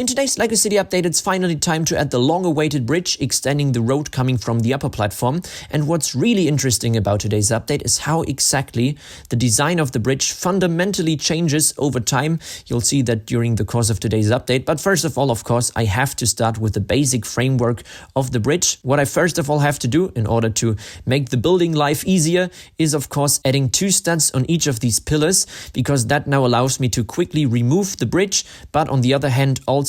In today's LEGO City update, it's finally time to add the long-awaited bridge extending the road coming from the upper platform. And what's really interesting about today's update is how exactly the design of the bridge fundamentally changes over time. You'll see that during the course of today's update. But first of all, of course, I have to start with the basic framework of the bridge. What I first of all have to do in order to make the building life easier is, of course, adding 2 studs on each of these pillars, because that now allows me to quickly remove the bridge, but on the other hand also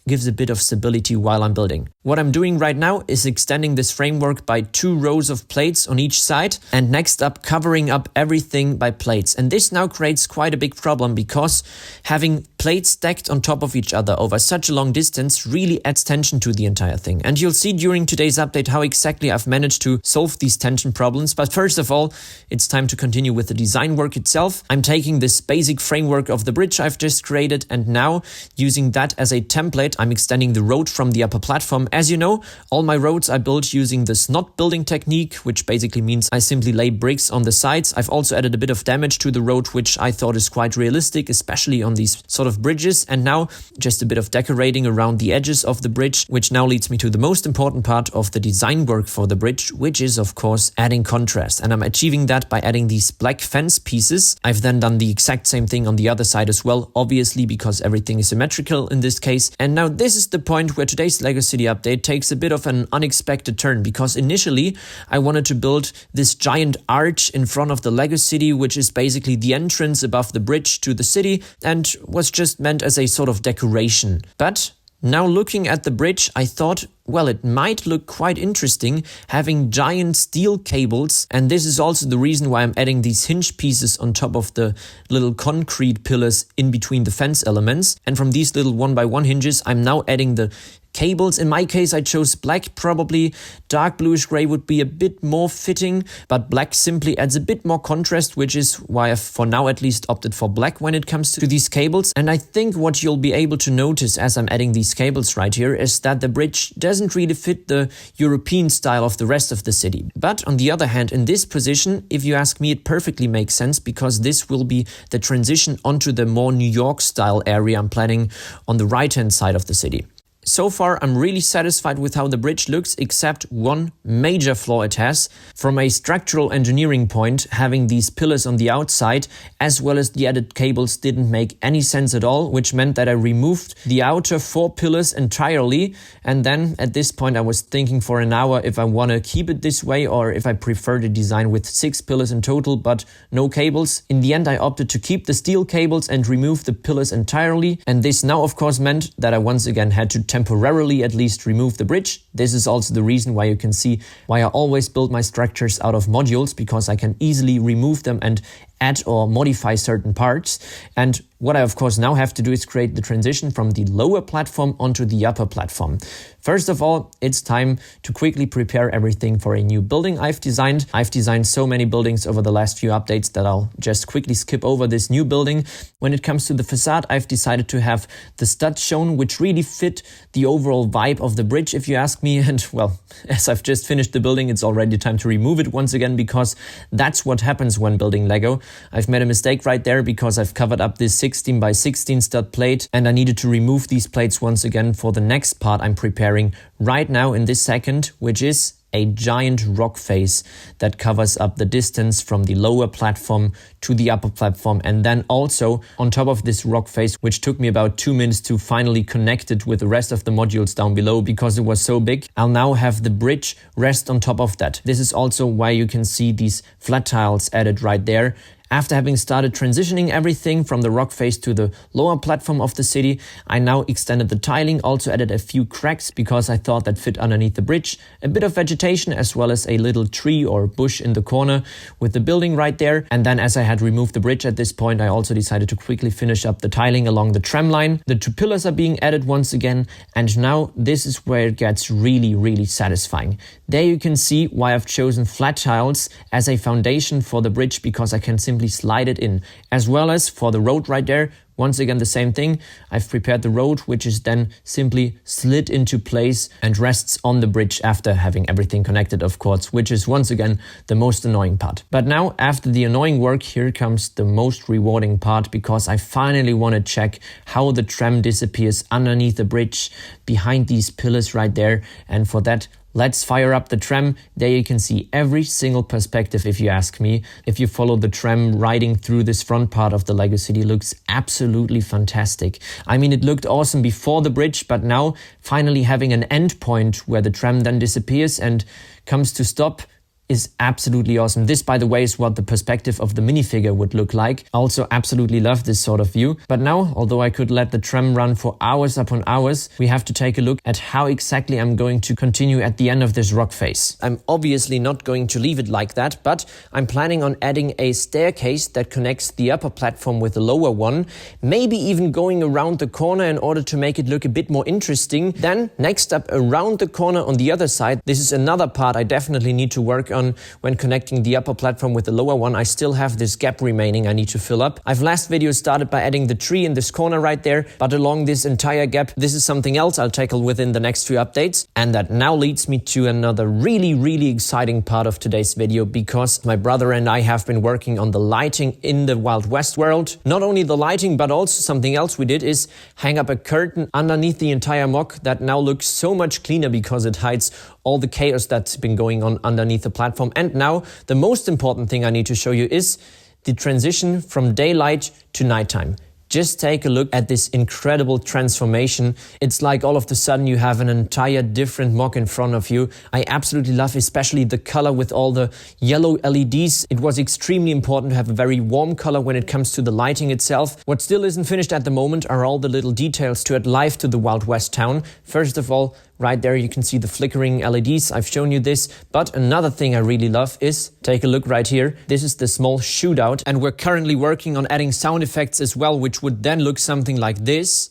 gives a bit of stability while I'm building. What I'm doing right now is extending this framework by 2 rows of plates on each side, and next up covering up everything by plates. And this now creates quite a big problem, because having plates stacked on top of each other over such a long distance really adds tension to the entire thing. And you'll see during today's update how exactly I've managed to solve these tension problems. But first of all, it's time to continue with the design work itself. I'm taking this basic framework of the bridge I've just created, and now using that as a template, I'm extending the road from the upper platform. As you know, all my roads I built using the snot building technique, which basically means I simply lay bricks on the sides. I've also added a bit of damage to the road, which I thought is quite realistic, especially on these sort of bridges. And now just a bit of decorating around the edges of the bridge, which now leads me to the most important part of the design work for the bridge, which is of course adding contrast. And I'm achieving that by adding these black fence pieces. I've then done the exact same thing on the other side as well, obviously because everything is symmetrical in this case. And now this is the point where today's LEGO City update takes a bit of an unexpected turn, because initially I wanted to build this giant arch in front of the LEGO City, which is basically the entrance above the bridge to the city and was just meant as a sort of decoration. But now looking at the bridge, I thought, well, it might look quite interesting having giant steel cables, and this is also the reason why I'm adding these hinge pieces on top of the little concrete pillars in between the fence elements. And from these little 1x1 hinges, I'm now adding the cables. In my case, I chose black. Probably dark bluish gray would be a bit more fitting, but black simply adds a bit more contrast, which is why I've for now at least opted for black when it comes to these cables. And I think what you'll be able to notice as I'm adding these cables right here is that the bridge doesn't really fit the European style of the rest of the city. But on the other hand, in this position, if you ask me, it perfectly makes sense, because this will be the transition onto the more New York style area I'm planning on the right hand side of the city. So far, I'm really satisfied with how the bridge looks, except one major flaw it has. From a structural engineering point, having these pillars on the outside as well as the added cables didn't make any sense at all, which meant that I removed the outer 4 pillars entirely. And then at this point, I was thinking for an hour if I want to keep it this way or if I prefer the design with 6 pillars in total, but no cables. In the end, I opted to keep the steel cables and remove the pillars entirely. And this now, of course, meant that I once again had to temporarily at least remove the bridge. This is also the reason why you can see why I always build my structures out of modules, because I can easily remove them and add or modify certain parts. And what I of course now have to do is create the transition from the lower platform onto the upper platform. First of all, it's time to quickly prepare everything for a new building I've designed. I've designed so many buildings over the last few updates that I'll just quickly skip over this new building. When it comes to the facade, I've decided to have the studs shown, which really fit the overall vibe of the bridge, if you ask me. And well, as I've just finished the building, it's already time to remove it once again, because that's what happens when building Lego. I've made a mistake right there, because I've covered up this 16x16 stud plate, and I needed to remove these plates once again for the next part I'm preparing right now in this second, which is a giant rock face that covers up the distance from the lower platform to the upper platform. And then also on top of this rock face, which took me about 2 minutes to finally connect it with the rest of the modules down below because it was so big, I'll now have the bridge rest on top of that. This is also why you can see these flat tiles added right there. After having started transitioning everything from the rock face to the lower platform of the city, I now extended the tiling, also added a few cracks because I thought that fit underneath the bridge, a bit of vegetation as well as a little tree or bush in the corner with the building right there. And then as I had removed the bridge at this point, I also decided to quickly finish up the tiling along the tram line. The 2 pillars are being added once again, and now this is where it gets really satisfying. There you can see why I've chosen flat tiles as a foundation for the bridge, because I can simply slide it in, as well as for the road right there, Once again, the same thing. I've prepared the road, which is then simply slid into place and rests on the bridge after having everything connected, of course, which is once again the most annoying part. But now, after the annoying work, here comes the most rewarding part, because I finally want to check how the tram disappears underneath the bridge behind these pillars right there. And for that, let's fire up the tram. There you can see every single perspective, if you ask me. If you follow the tram riding through this front part of the Lego City, looks absolutely fantastic. I mean, it looked awesome before the bridge, but now finally having an end point where the tram then disappears and comes to stop is absolutely awesome. This, by the way, is what the perspective of the minifigure would look like. I also absolutely love this sort of view. But now, although I could let the tram run for hours upon hours, we have to take a look at how exactly I'm going to continue at the end of this rock face. I'm obviously not going to leave it like that, but I'm planning on adding a staircase that connects the upper platform with the lower one, maybe even going around the corner in order to make it look a bit more interesting. Then, next up around the corner on the other side, this is another part I definitely need to work on when connecting the upper platform with the lower one. I still have this gap remaining I need to fill up. I've last video started by adding the tree in this corner right there, but along this entire gap, this is something else I'll tackle within the next few updates. And that now leads me to another really exciting part of today's video, because my brother and I have been working on the lighting in the Wild West world. Not only the lighting, but also something else we did is hang up a curtain underneath the entire mock that now looks so much cleaner because it hides all the chaos that's been going on underneath the platform. And now the most important thing I need to show you is the transition from daylight to nighttime. Just take a look at this incredible transformation. It's like all of a sudden you have an entire different mock in front of you. I absolutely love especially the color with all the yellow LEDs. It was extremely important to have a very warm color when it comes to the lighting itself. What still isn't finished at the moment are all the little details to add life to the Wild West town. First of all, right there you can see the flickering LEDs. I've shown you this. But another thing I really love is, take a look right here. This is the small shootout, and we're currently working on adding sound effects as well, which would then look something like this,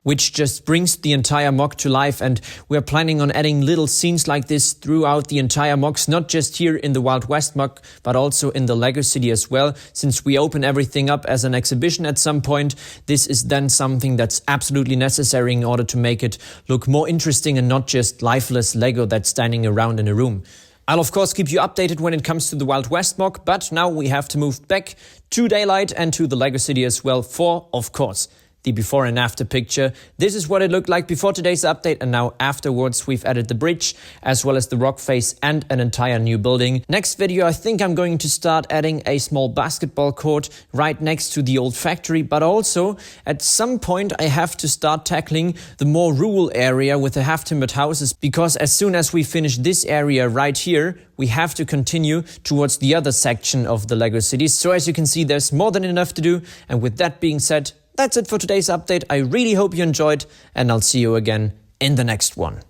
which just brings the entire mock to life. And we're planning on adding little scenes like this throughout the entire mocks, not just here in the Wild West mock, but also in the Lego City as well. Since we open everything up as an exhibition at some point, this is then something that's absolutely necessary in order to make it look more interesting and not just lifeless Lego that's standing around in a room. I'll of course keep you updated when it comes to the Wild West mock, but now we have to move back to daylight and to the Lego City as well for, of course, the before and after picture. This is what it looked like before today's update, and now afterwards we've added the bridge as well as the rock face and an entire new building. Next video I think I'm going to start adding a small basketball court right next to the old factory, but also at some point I have to start tackling the more rural area with the half-timbered houses, because as soon as we finish this area right here, we have to continue towards the other section of the Lego City. So as you can see, there's more than enough to do. And with that being said, that's it for today's update. I really hope you enjoyed, and I'll see you again in the next one.